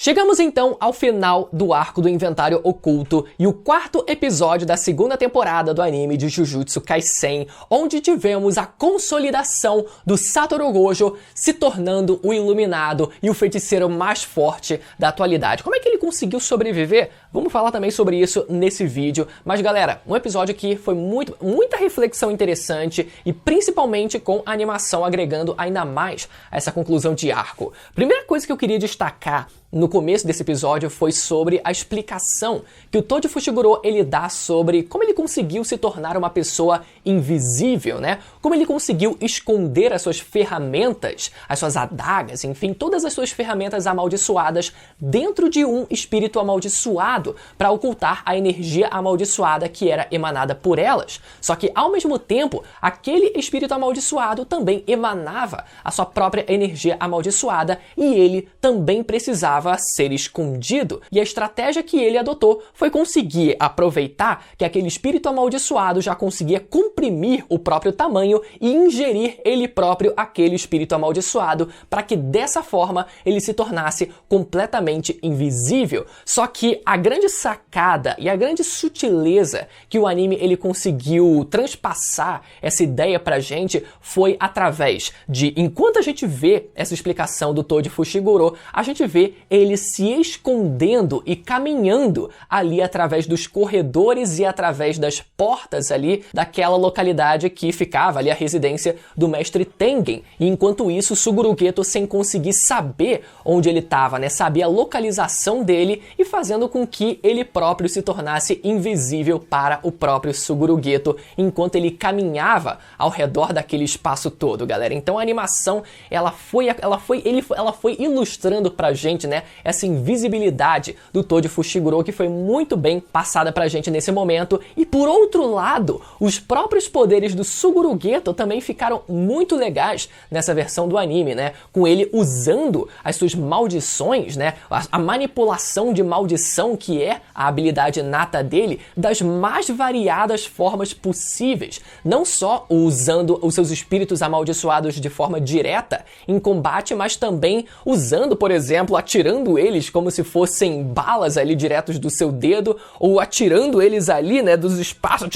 Chegamos então ao final do arco do Inventário Oculto e o quarto episódio da segunda temporada do anime de Jujutsu Kaisen, onde tivemos a consolidação do Satoru Gojo se tornando o iluminado e o feiticeiro mais forte da atualidade. Como é que ele conseguiu sobreviver? Vamos falar também sobre isso nesse vídeo. Mas galera, um episódio que foi muita reflexão interessante e principalmente com a animação agregando ainda mais a essa conclusão de arco. Primeira coisa que eu queria destacar no começo desse episódio foi sobre a explicação que o Toji Fushiguro ele dá sobre como ele conseguiu se tornar uma pessoa invisível, né? Como ele conseguiu esconder as suas ferramentas, as suas adagas, enfim, todas as suas ferramentas amaldiçoadas dentro de um espírito amaldiçoado para ocultar a energia amaldiçoada que era emanada por elas. Só que ao mesmo tempo, aquele espírito amaldiçoado também emanava a sua própria energia amaldiçoada e ele também precisava ser escondido, e a estratégia que ele adotou foi conseguir aproveitar que aquele espírito amaldiçoado já conseguia comprimir o próprio tamanho e ingerir ele próprio aquele espírito amaldiçoado para que dessa forma ele se tornasse completamente invisível. Só que a grande sacada e a grande sutileza que o anime ele conseguiu transpassar essa ideia pra gente foi através de, enquanto a gente vê essa explicação do Toji Fushiguro, a gente vê ele se escondendo e caminhando ali através dos corredores e através das portas ali daquela localidade que ficava ali a residência do mestre Tengen. E enquanto isso, Suguru Geto, sem conseguir saber onde ele estava, né, sabia a localização dele e fazendo com que ele próprio se tornasse invisível para o próprio Suguru Geto enquanto ele caminhava ao redor daquele espaço todo, galera. Então a animação, ela foi ilustrando pra gente, né, essa invisibilidade do Toji Fushiguro que foi muito bem passada pra gente nesse momento. E por outro lado, os próprios poderes do Suguru Geto também ficaram muito legais nessa versão do anime, né? Com ele usando as suas maldições, né? A manipulação de maldição, que é a habilidade nata dele, das mais variadas formas possíveis. Não só usando os seus espíritos amaldiçoados de forma direta em combate, mas também usando, por exemplo, atirando eles como se fossem balas ali diretos do seu dedo, ou atirando eles ali, né, dos espaços.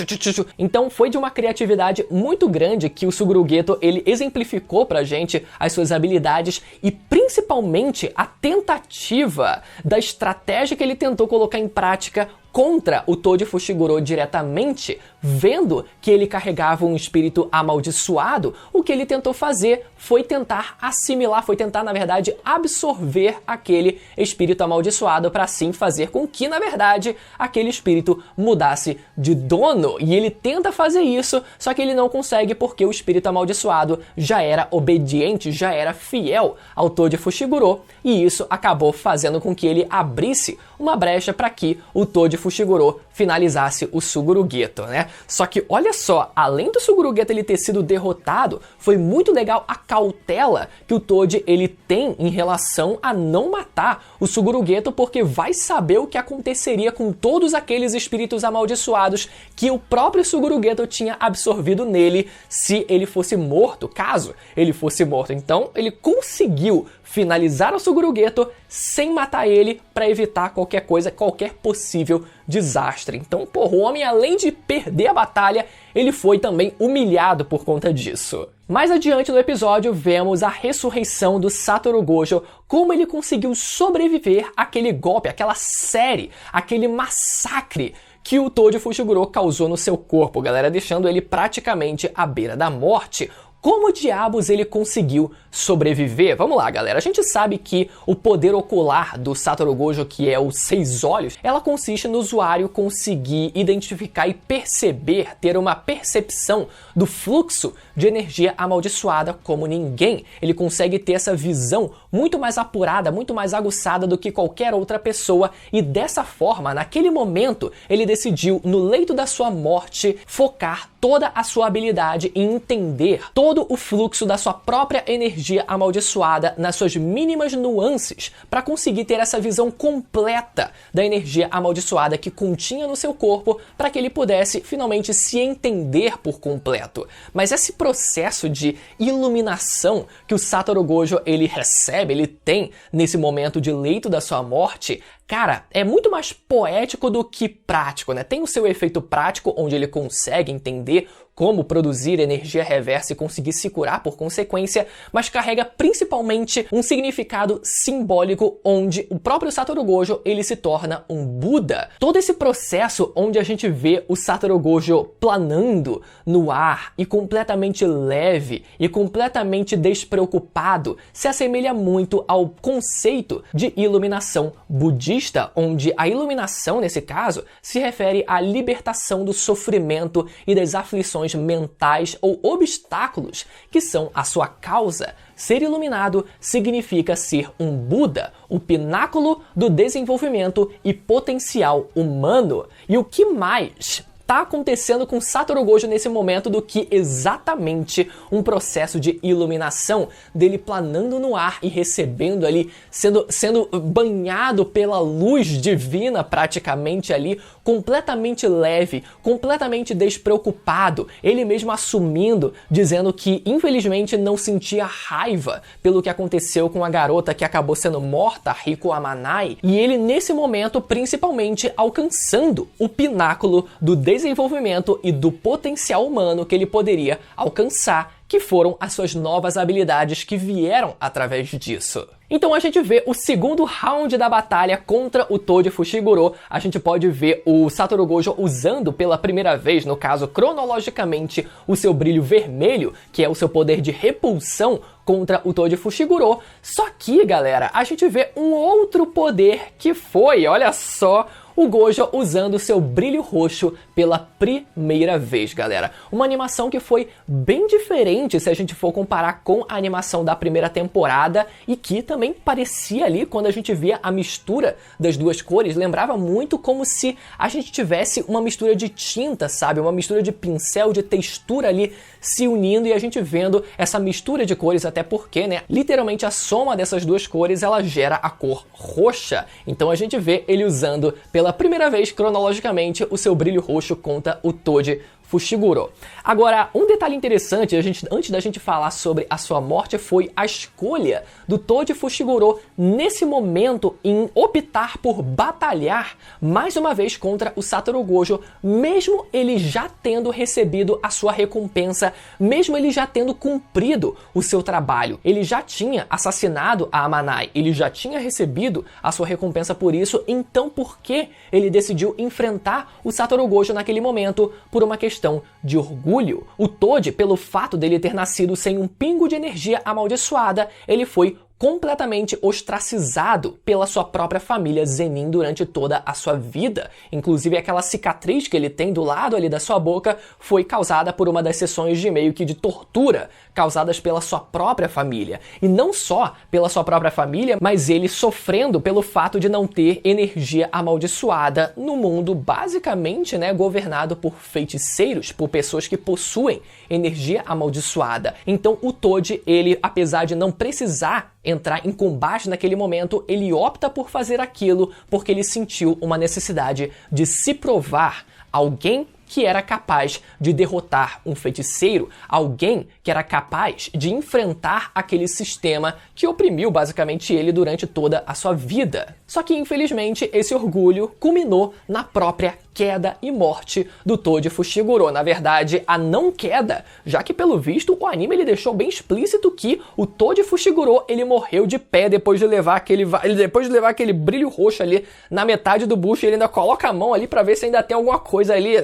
Então foi de uma criatividade muito grande que o Suguru Geto ele exemplificou pra gente as suas habilidades e principalmente a tentativa da estratégia que ele tentou colocar em prática contra o Toji Fushiguro diretamente, vendo que ele carregava um espírito amaldiçoado. O que ele tentou fazer foi tentar assimilar, foi tentar, na verdade, absorver aquele espírito amaldiçoado para assim fazer com que, na verdade, aquele espírito mudasse de dono. E ele tenta fazer isso, só que ele não consegue porque o espírito amaldiçoado já era obediente, já era fiel ao Toji Fushiguro, e isso acabou fazendo com que ele abrisse uma brecha para que o Toji Fushiguro finalizasse o Suguru Geto, né? Só que olha só, além do Suguru Geto ele ter sido derrotado, foi muito legal a cautela que o Toji ele tem em relação a não matar o Suguru Geto, porque vai saber o que aconteceria com todos aqueles espíritos amaldiçoados que o próprio Suguru Geto tinha absorvido nele se ele fosse morto, caso ele fosse morto. Então ele conseguiu finalizar o Suguru Geto sem matar ele para evitar qualquer coisa, qualquer possível desastre. Então, porra, o homem, além de perder a batalha, ele foi também humilhado por conta disso. Mais adiante no episódio, vemos a ressurreição do Satoru Gojo, como ele conseguiu sobreviver àquele golpe, àquela série, aquele massacre que o Toji Fushiguro causou no seu corpo, galera, deixando ele praticamente à beira da morte. Como diabos ele conseguiu sobreviver? Vamos lá, galera. A gente sabe que o poder ocular do Satoru Gojo, que é os 6 olhos, ela consiste no usuário conseguir identificar e perceber, ter uma percepção do fluxo de energia amaldiçoada como ninguém. Ele consegue ter essa visão muito mais apurada, muito mais aguçada do que qualquer outra pessoa, e dessa forma, naquele momento, ele decidiu, no leito da sua morte, focar toda a sua habilidade em entender todo o fluxo da sua própria energia amaldiçoada nas suas mínimas nuances para conseguir ter essa visão completa da energia amaldiçoada que continha no seu corpo para que ele pudesse finalmente se entender por completo. Mas esse processo de iluminação que o Satoru Gojo ele recebe, ele tem nesse momento de leito da sua morte, cara, é muito mais poético do que prático, né? Tem o seu efeito prático, onde ele consegue entender como produzir energia reversa e conseguir se curar por consequência, mas carrega principalmente um significado simbólico onde o próprio Satoru Gojo ele se torna um Buda. Todo esse processo onde a gente vê o Satoru Gojo planando no ar e completamente leve e completamente despreocupado se assemelha muito ao conceito de iluminação budista, onde a iluminação, nesse caso, se refere à libertação do sofrimento e das aflições mentais ou obstáculos que são a sua causa. Ser iluminado significa ser um Buda, o pináculo do desenvolvimento e potencial humano. E o que mais está acontecendo com Satoru Gojo nesse momento do que exatamente um processo de iluminação dele planando no ar e recebendo ali, sendo banhado pela luz divina praticamente ali, completamente leve, completamente despreocupado, ele mesmo assumindo, dizendo que infelizmente não sentia raiva pelo que aconteceu com a garota que acabou sendo morta, Riko Amanai, e ele nesse momento principalmente alcançando o pináculo do desenvolvimento e do potencial humano que ele poderia alcançar, que foram as suas novas habilidades que vieram através disso. Então a gente vê o segundo round da batalha contra o Toji Fushiguro. A gente pode ver o Satoru Gojo usando pela primeira vez, no caso cronologicamente, o seu brilho vermelho, que é o seu poder de repulsão contra o Toji Fushiguro. Só que, galera, a gente vê um outro poder que foi, olha só, o Gojo usando seu brilho roxo pela primeira vez, galera. Uma animação que foi bem diferente se a gente for comparar com a animação da primeira temporada e que também parecia ali, quando a gente via a mistura das duas cores, lembrava muito como se a gente tivesse uma mistura de tinta, sabe? Uma mistura de pincel, de textura ali se unindo e a gente vendo essa mistura de cores, até porque, né, literalmente a soma dessas duas cores, ela gera a cor roxa. Então a gente vê ele usando pela primeira vez, cronologicamente, o seu brilho roxo contra o Toji Fushiguro. Agora, um detalhe interessante, antes da gente falar sobre a sua morte, foi a escolha do Toji Fushiguro nesse momento em optar por batalhar mais uma vez contra o Satoru Gojo, mesmo ele já tendo recebido a sua recompensa, mesmo ele já tendo cumprido o seu trabalho. Ele já tinha assassinado a Amanai, ele já tinha recebido a sua recompensa por isso, então por que ele decidiu enfrentar o Satoru Gojo naquele momento? Por uma questão de orgulho. O Toji, pelo fato dele ter nascido sem um pingo de energia amaldiçoada, ele foi completamente ostracizado pela sua própria família Zenin durante toda a sua vida. Inclusive aquela cicatriz que ele tem do lado ali da sua boca foi causada por uma das sessões de meio que de tortura causadas pela sua própria família. E não só pela sua própria família, mas ele sofrendo pelo fato de não ter energia amaldiçoada no mundo basicamente, né, governado por feiticeiros, por pessoas que possuem energia amaldiçoada. Então o Toji, ele, apesar de não precisar entrar em combate naquele momento, ele opta por fazer aquilo porque ele sentiu uma necessidade de se provar alguém que era capaz de derrotar um feiticeiro, alguém que era capaz de enfrentar aquele sistema que oprimiu basicamente ele durante toda a sua vida. Só que, infelizmente, esse orgulho culminou na própria queda e morte do Toji Fushiguro. Na verdade, a não queda, já que, pelo visto, o anime ele deixou bem explícito que o Toji Fushiguro ele morreu de pé depois de levar aquele brilho roxo ali na metade do bucho, e ele ainda coloca a mão ali pra ver se ainda tem alguma coisa ali.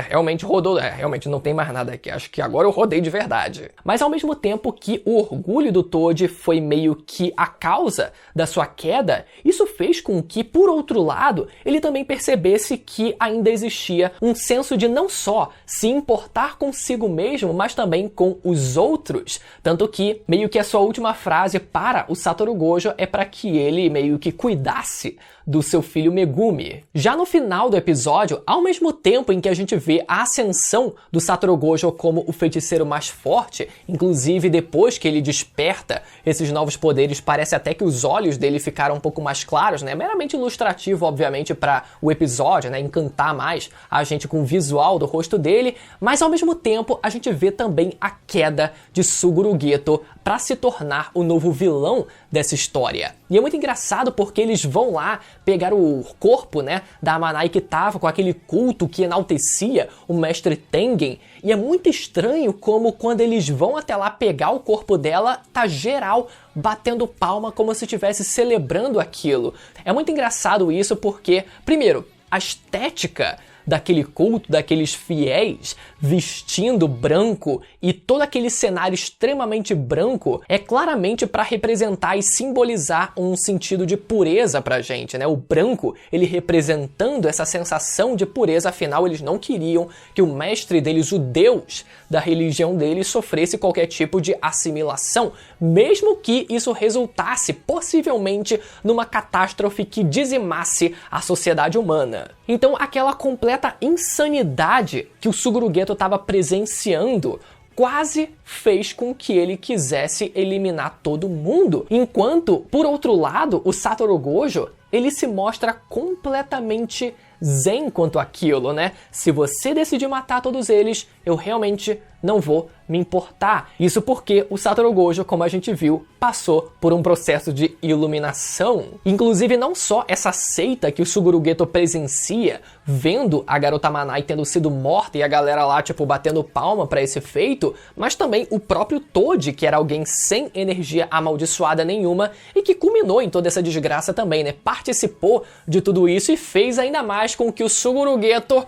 Realmente rodou, realmente não tem mais nada aqui, acho que agora eu rodei de verdade. Mas ao mesmo tempo que o orgulho do Toji foi meio que a causa da sua queda, isso fez com que, por outro lado, ele também percebesse que ainda existia um senso de não só se importar consigo mesmo, mas também com os outros. Tanto que, meio que a sua última frase para o Satoru Gojo é para que ele meio que cuidasse do seu filho Megumi. Já no final do episódio, ao mesmo tempo em que a gente vê a ascensão do Satoru Gojo como o feiticeiro mais forte, inclusive depois que ele desperta esses novos poderes, parece até que os olhos dele ficaram um pouco mais claros, né? Meramente ilustrativo, obviamente, para o episódio, né? Encantar mais a gente com o visual do rosto dele, mas ao mesmo tempo a gente vê também a queda de Suguru Geto para se tornar o novo vilão dessa história. E é muito engraçado porque eles vão lá pegar o corpo, né, da Amanai que tava com aquele culto que enaltecia o mestre Tengen, e é muito estranho como quando eles vão até lá pegar o corpo dela, tá geral batendo palma como se estivesse celebrando aquilo. É muito engraçado isso porque, primeiro, a estética daquele culto, daqueles fiéis vestindo branco e todo aquele cenário extremamente branco é claramente para representar e simbolizar um sentido de pureza pra gente, né? O branco, ele representando essa sensação de pureza, afinal eles não queriam que o mestre deles, o deus da religião deles, sofresse qualquer tipo de assimilação, mesmo que isso resultasse possivelmente numa catástrofe que dizimasse a sociedade humana. Então aquela completa insanidade que o Suguru Geto estava presenciando quase fez com que ele quisesse eliminar todo mundo, enquanto, por outro lado, o Satoru Gojo, ele se mostra completamente zen quanto àquilo, né? Se você decidir matar todos eles, eu realmente não vou me importar. Isso porque o Satoru Gojo, como a gente viu, passou por um processo de iluminação. Inclusive, não só essa seita que o Suguru Geto presencia, vendo a garota Amanai tendo sido morta e a galera lá, tipo, batendo palma pra esse feito, mas também o próprio Toji, que era alguém sem energia amaldiçoada nenhuma e que culminou em toda essa desgraça também, né? Participou de tudo isso e fez ainda mais com que o Suguru Geto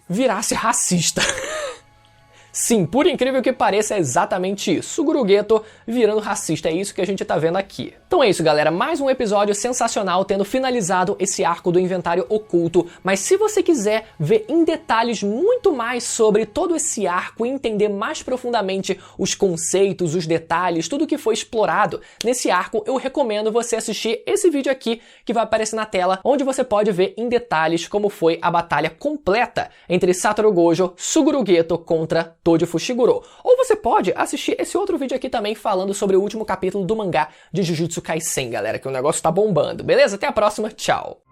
virasse racista. Sim, por incrível que pareça, é exatamente isso. Suguru Geto virando racista, é isso que a gente tá vendo aqui. Então é isso, galera. Mais um episódio sensacional, tendo finalizado esse arco do Inventário Oculto. Mas se você quiser ver em detalhes muito mais sobre todo esse arco e entender mais profundamente os conceitos, os detalhes, tudo que foi explorado nesse arco, eu recomendo você assistir esse vídeo aqui que vai aparecer na tela, onde você pode ver em detalhes como foi a batalha completa entre Satoru Gojo, Suguru Geto contra Toji Fushiguro. Ou você pode assistir esse outro vídeo aqui também falando sobre o último capítulo do mangá de Jujutsu Kaisen, galera, que o negócio tá bombando. Beleza? Até a próxima, tchau!